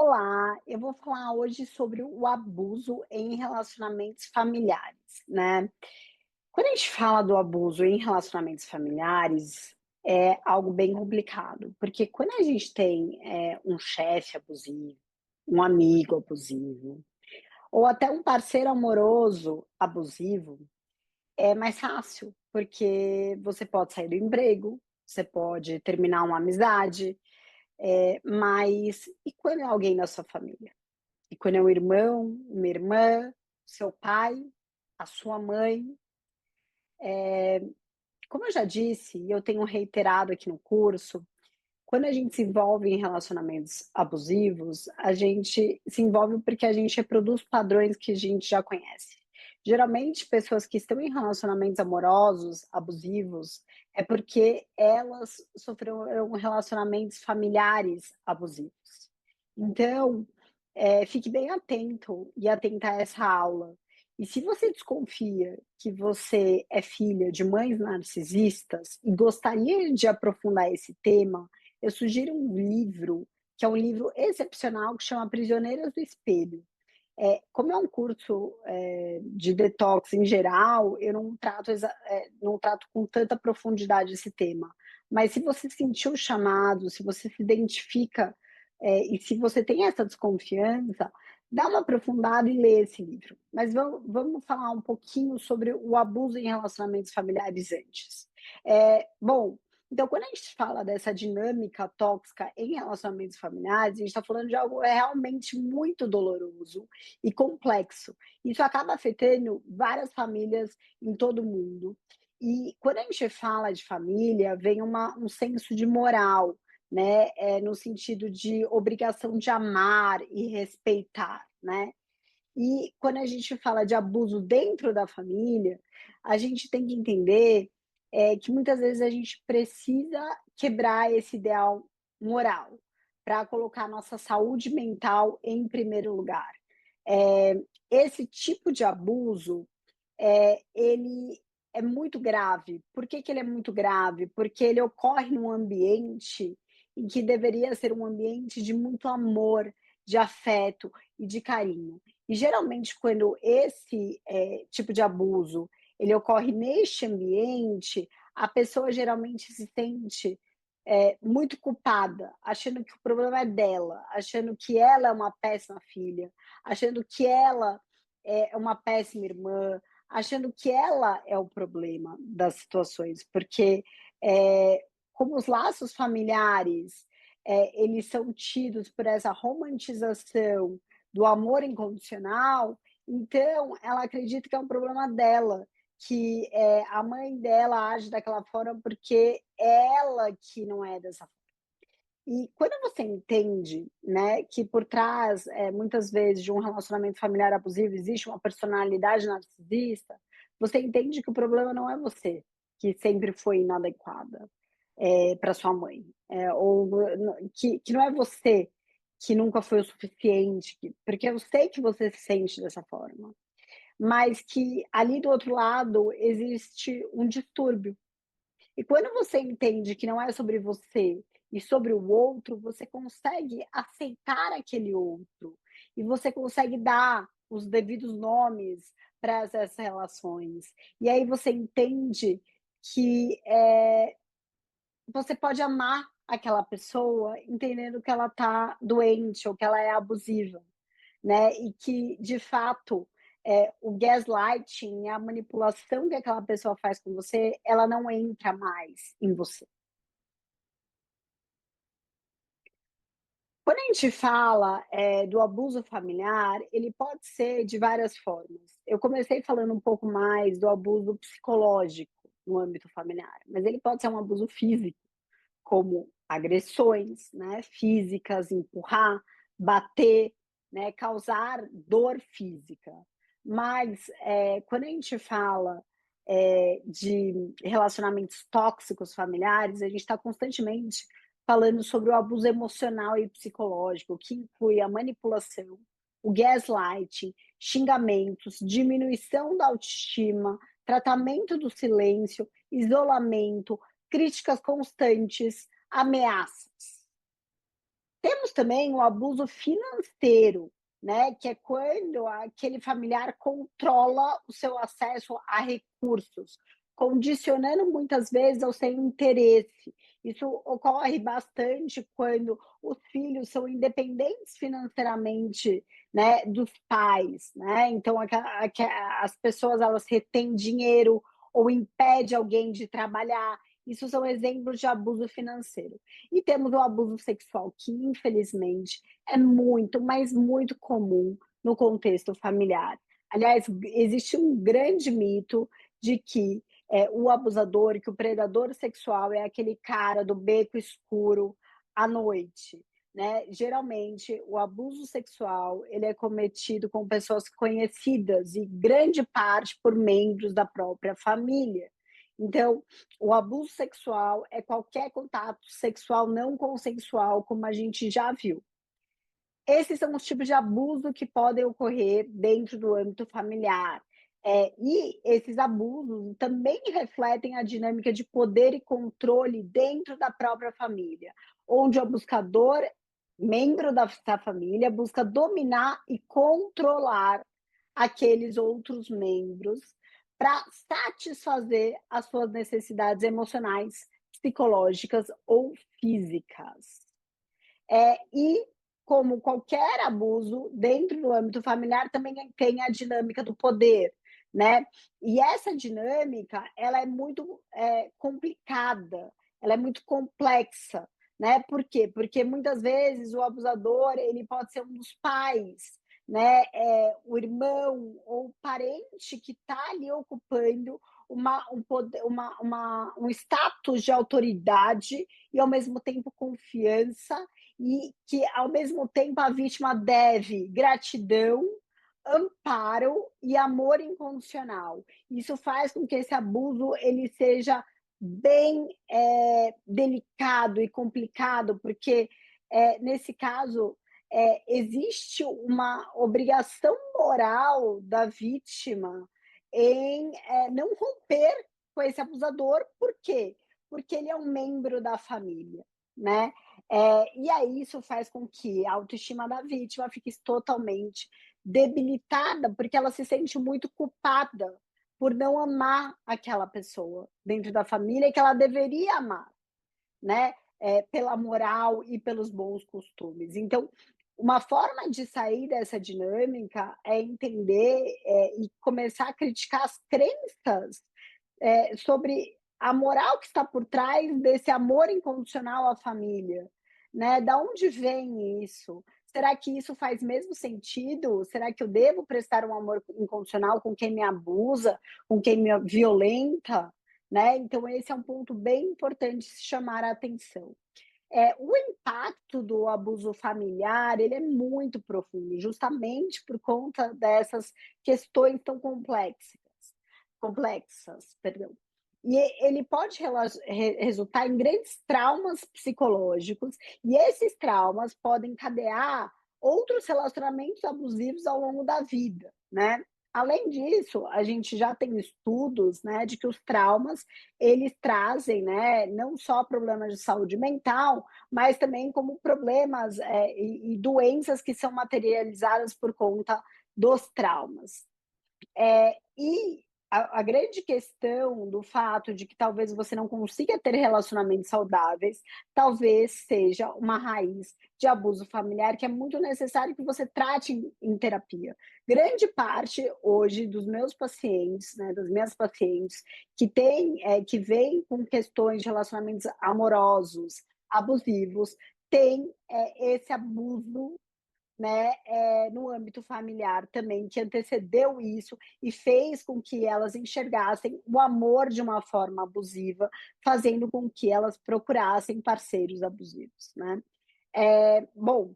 Olá, eu vou falar hoje sobre o abuso em relacionamentos familiares, né. Quando a gente fala do abuso em relacionamentos familiares, é algo bem complicado, porque quando a gente tem, um chefe abusivo, um amigo abusivo, ou até um parceiro amoroso abusivo, é mais fácil, porque você pode sair do emprego, você pode terminar uma amizade, mas e quando é alguém da sua família? E quando é um irmão, uma irmã, seu pai, a sua mãe, como eu já disse e eu tenho reiterado aqui no curso, quando a gente se envolve em relacionamentos abusivos, a gente se envolve porque a gente reproduz padrões que a gente já conhece. Geralmente, pessoas que estão em relacionamentos amorosos, abusivos, é porque elas sofreram relacionamentos familiares abusivos. Então, fique bem atento e atenta a essa aula. E se você desconfia que você é filha de mães narcisistas e gostaria de aprofundar esse tema, eu sugiro um livro, que é um livro excepcional, que chama Prisioneiras do Espelho. Como é um curso, de detox em geral, eu não trato com tanta profundidade esse tema. Mas se você sentiu o chamado, se você se identifica, e se você tem essa desconfiança, dá uma aprofundada e lê esse livro. Mas vamos falar um pouquinho sobre o abuso em relacionamentos familiares antes. Bom, então quando a gente fala dessa dinâmica tóxica em relacionamentos familiares, a gente está falando de algo realmente muito doloroso e complexo. Isso acaba afetando várias famílias em todo o mundo. E quando a gente fala de família, vem um senso de moral, né? No sentido de obrigação de amar e respeitar, né? E quando a gente fala de abuso dentro da família, a gente tem que entender que muitas vezes a gente precisa quebrar esse ideal moral para colocar nossa saúde mental em primeiro lugar. Esse tipo de abuso, ele é muito grave. Por que que ele é muito grave? Porque ele ocorre num ambiente em que deveria ser um ambiente de muito amor, de afeto e de carinho. E geralmente quando esse, tipo de abuso, ele ocorre neste ambiente, a pessoa geralmente se sente, muito culpada, achando que o problema é dela, achando que ela é uma péssima filha, achando que ela é uma péssima irmã, achando que ela é o problema das situações, porque, como os laços familiares, eles são tidos por essa romantização do amor incondicional, então ela acredita que é um problema dela, que, a mãe dela age daquela forma porque é ela que não é dessa. E quando você entende, né, que por trás, muitas vezes, de um relacionamento familiar abusivo existe uma personalidade narcisista, você entende que o problema não é você, que sempre foi inadequada, para sua mãe, ou que não é você que nunca foi o suficiente, porque eu sei que você se sente dessa forma, mas que ali do outro lado existe um distúrbio. E quando você entende que não é sobre você e sobre o outro, você consegue aceitar aquele outro e você consegue dar os devidos nomes para essas relações. E aí você entende que, você pode amar aquela pessoa entendendo que ela está doente ou que ela é abusiva, né, e que de fato, o gaslighting, a manipulação que aquela pessoa faz com você, ela não entra mais em você. Quando a gente fala, do abuso familiar, ele pode ser de várias formas. Eu comecei falando um pouco mais do abuso psicológico no âmbito familiar, mas ele pode ser um abuso físico, como agressões, né, físicas, empurrar, bater, né, causar dor física. Mas, quando a gente fala, de relacionamentos tóxicos familiares, a gente está constantemente falando sobre o abuso emocional e psicológico, que inclui a manipulação, o gaslighting, xingamentos, diminuição da autoestima, tratamento do silêncio, isolamento, críticas constantes, ameaças. Temos também o abuso financeiro, né, que é quando aquele familiar controla o seu acesso a recursos, condicionando muitas vezes ao seu interesse. Isso ocorre bastante quando os filhos são independentes financeiramente, né, dos pais, né, então as pessoas elas retêm dinheiro ou impede alguém de trabalhar, isso são exemplos de abuso financeiro. E temos o abuso sexual, que infelizmente é muito, mas muito comum no contexto familiar. Aliás, existe um grande mito de que o abusador, que o predador sexual é aquele cara do beco escuro à noite. Né? Geralmente, o abuso sexual ele é cometido com pessoas conhecidas e grande parte por membros da própria família. Então, o abuso sexual é qualquer contato sexual não consensual, como a gente já viu. Esses são os tipos de abuso que podem ocorrer dentro do âmbito familiar. E esses abusos também refletem a dinâmica de poder e controle dentro da própria família, onde o abusador, membro da família, busca dominar e controlar aqueles outros membros para satisfazer as suas necessidades emocionais, psicológicas ou físicas. E como qualquer abuso dentro do âmbito familiar também tem a dinâmica do poder, né? E essa dinâmica ela é muito complicada, ela é muito complexa, né? Por quê? Porque muitas vezes o abusador ele pode ser um dos pais, né? O irmão ou o parente que está ali ocupando um, poder, um status de autoridade e ao mesmo tempo confiança e que, ao mesmo tempo, a vítima deve gratidão, amparo e amor incondicional. Isso faz com que esse abuso ele seja bem delicado e complicado, porque nesse caso existe uma obrigação moral da vítima em não romper com esse abusador. Por quê? Porque ele é um membro da família, né? E aí isso faz com que a autoestima da vítima fique totalmente debilitada, porque ela se sente muito culpada por não amar aquela pessoa dentro da família que ela deveria amar, né? Pela moral e pelos bons costumes. Então, uma forma de sair dessa dinâmica é entender e começar a criticar as crenças sobre a moral que está por trás desse amor incondicional à família, né? Da onde vem isso? Será que isso faz mesmo sentido? Será que eu devo prestar um amor incondicional com quem me abusa, com quem me violenta? Né? Então, esse é um ponto bem importante de se chamar a atenção. O impacto do abuso familiar ele é muito profundo, justamente por conta dessas questões tão complexas, perdão. E ele pode resultar em grandes traumas psicológicos, e esses traumas podem encadear outros relacionamentos abusivos ao longo da vida, né? Além disso, a gente já tem estudos, né, de que os traumas eles trazem, né, não só problemas de saúde mental, mas também como problemas e doenças que são materializadas por conta dos traumas. E a grande questão do fato de que talvez você não consiga ter relacionamentos saudáveis, talvez seja uma raiz de abuso familiar que é muito necessário que você trate em terapia. Grande parte hoje dos meus pacientes, né, das minhas pacientes, que vêm com questões de relacionamentos amorosos, abusivos, tem esse abuso, né, no âmbito familiar também, que antecedeu isso e fez com que elas enxergassem o amor de uma forma abusiva, fazendo com que elas procurassem parceiros abusivos, né. Bom,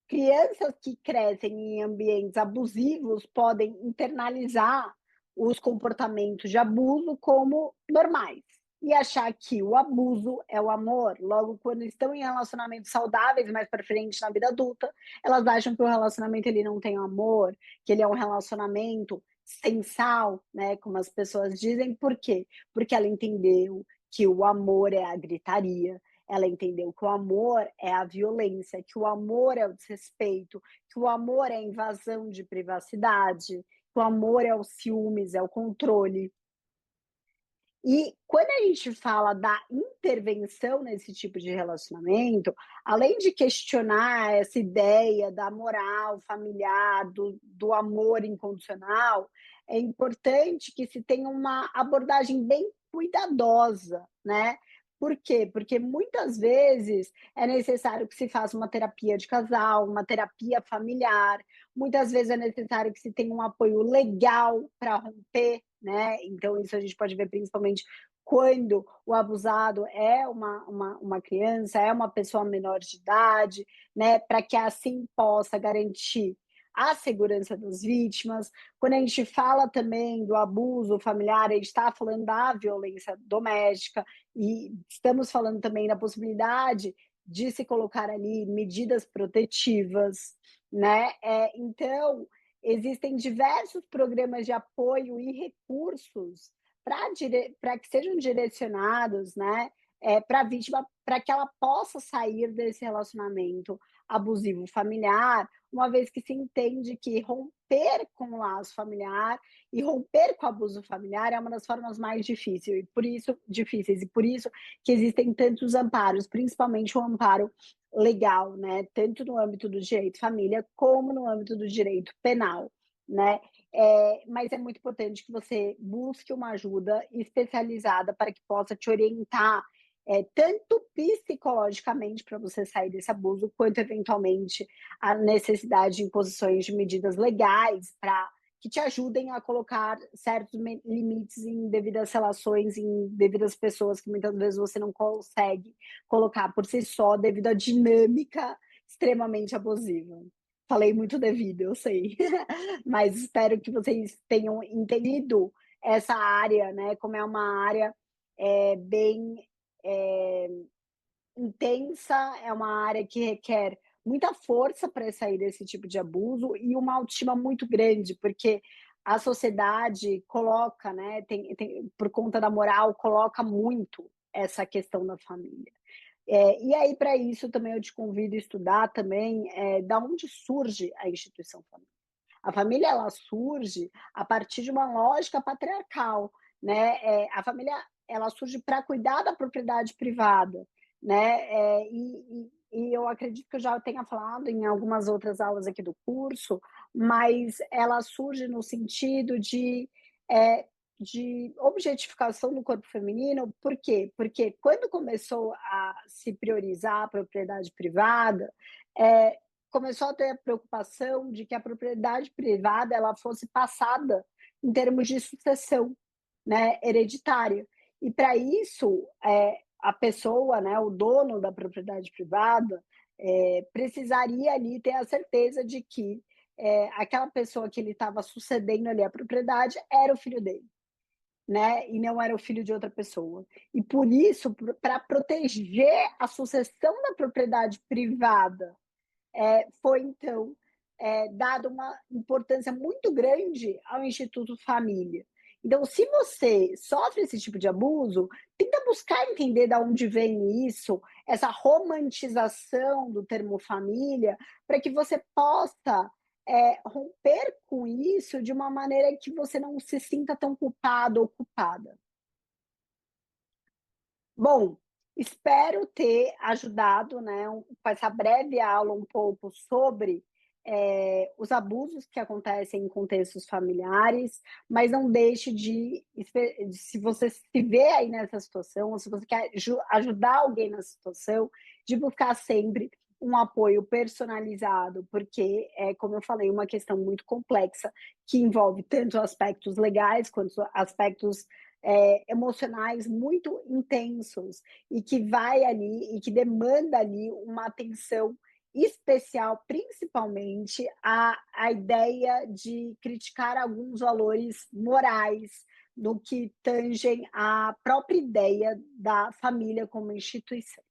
crianças que crescem em ambientes abusivos podem internalizar os comportamentos de abuso como normais e achar que o abuso é o amor. Logo, quando estão em relacionamentos saudáveis mais para frente na vida adulta, elas acham que o relacionamento ele não tem amor, que ele é um relacionamento sem sal, né, como as pessoas dizem. Por quê? Porque ela entendeu que o amor é a gritaria, Ela entendeu que o amor é a violência, que o amor é o desrespeito, que o amor é a invasão de privacidade, que o amor é o ciúmes, é o controle. E quando a gente fala da intervenção nesse tipo de relacionamento, além de questionar essa ideia da moral familiar, do amor incondicional, é importante que se tenha uma abordagem bem cuidadosa, né. Por quê? Porque muitas vezes é necessário que se faça uma terapia de casal, uma terapia familiar, muitas vezes é necessário que se tenha um apoio legal para romper, né, então isso a gente pode ver principalmente quando o abusado é uma criança, é uma pessoa menor de idade, né, para que assim possa garantir a segurança das vítimas. Quando a gente fala também do abuso familiar, a gente está falando da violência doméstica e estamos falando também da possibilidade de se colocar ali medidas protetivas, né, então existem diversos programas de apoio e recursos para que sejam direcionados, né, para a vítima, para que ela possa sair desse relacionamento abusivo familiar, uma vez que se entende que romper com o laço familiar e romper com o abuso familiar é uma das formas mais difíceis, e por isso que existem tantos amparos, principalmente o amparo legal, né, tanto no âmbito do direito família, como no âmbito do direito penal, né. Mas é muito importante que você busque uma ajuda especializada para que possa te orientar, tanto psicologicamente para você sair desse abuso, quanto eventualmente a necessidade de imposições de medidas legais para que te ajudem a colocar certos limites em devidas relações, em devidas pessoas que muitas vezes você não consegue colocar por si só devido à dinâmica extremamente abusiva. Falei muito devido, eu sei, mas espero que vocês tenham entendido essa área, né, como é uma área, bem, eh, intensa, é uma área que requer muita força para sair desse tipo de abuso e uma autoestima muito grande, porque a sociedade coloca, né, por conta da moral, coloca muito essa questão da família. E aí para isso também eu te convido a estudar também, da onde surge a instituição família. A família ela surge a partir de uma lógica patriarcal, né, a família ela surge para cuidar da propriedade privada, né, e eu acredito que eu já tenha falado em algumas outras aulas aqui do curso, mas ela surge no sentido eh, de objetificação do corpo feminino, por quê? Porque quando começou a se priorizar a propriedade privada, eh, começou a ter a preocupação de que a propriedade privada ela fosse passada em termos de sucessão, né, hereditária. E para isso, a pessoa, né, o dono da propriedade privada, precisaria ali ter a certeza de que, aquela pessoa que ele estava sucedendo ali a propriedade era o filho dele, né, e não era o filho de outra pessoa. E por isso, para proteger a sucessão da propriedade privada, foi então dada uma importância muito grande ao Instituto Família. Então, se você sofre esse tipo de abuso, tenta buscar entender de onde vem isso, essa romantização do termo família, para que você possa romper com isso de uma maneira que você não se sinta tão culpado ou culpada. Bom, espero ter ajudado, né, com essa breve aula um pouco sobre, os abusos que acontecem em contextos familiares, mas não deixe se você se vê aí nessa situação, ou se você quer ajudar alguém nessa situação, de buscar sempre um apoio personalizado, porque é, como eu falei, uma questão muito complexa, que envolve tanto aspectos legais quanto aspectos emocionais muito intensos e que vai ali e que demanda ali uma atenção especial, principalmente a ideia de criticar alguns valores morais no que tangem à própria ideia da família como instituição.